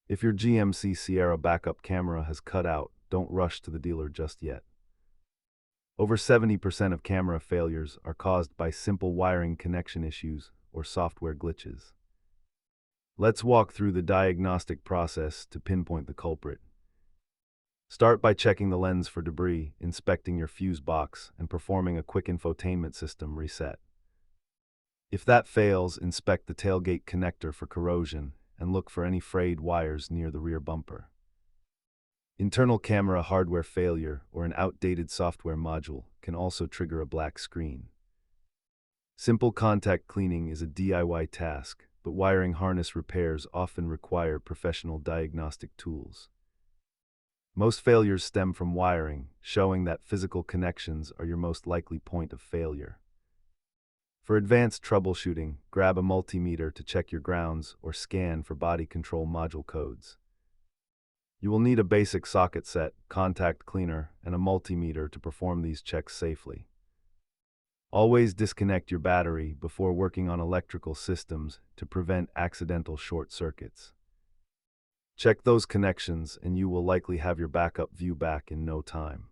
If your GMC Sierra backup camera has cut out, don't rush to the dealer just yet. Over 70% of camera failures are caused by simple wiring connection issues or software glitches. Let's walk through the diagnostic process to pinpoint the culprit. Start by checking the lens for debris, inspecting your fuse box, and performing a quick infotainment system reset. If that fails, inspect the tailgate connector for corrosion and look for any frayed wires near the rear bumper. Internal camera hardware failure or an outdated software module can also trigger a black screen. Simple contact cleaning is a DIY task, but wiring harness repairs often require professional diagnostic tools. Most failures stem from wiring, showing that physical connections are your most likely point of failure. For advanced troubleshooting, grab a multimeter to check your grounds or scan for body control module codes. You will need a basic socket set, contact cleaner, and a multimeter to perform these checks safely. Always disconnect your battery before working on electrical systems to prevent accidental short circuits. Check those connections and you will likely have your backup view back in no time.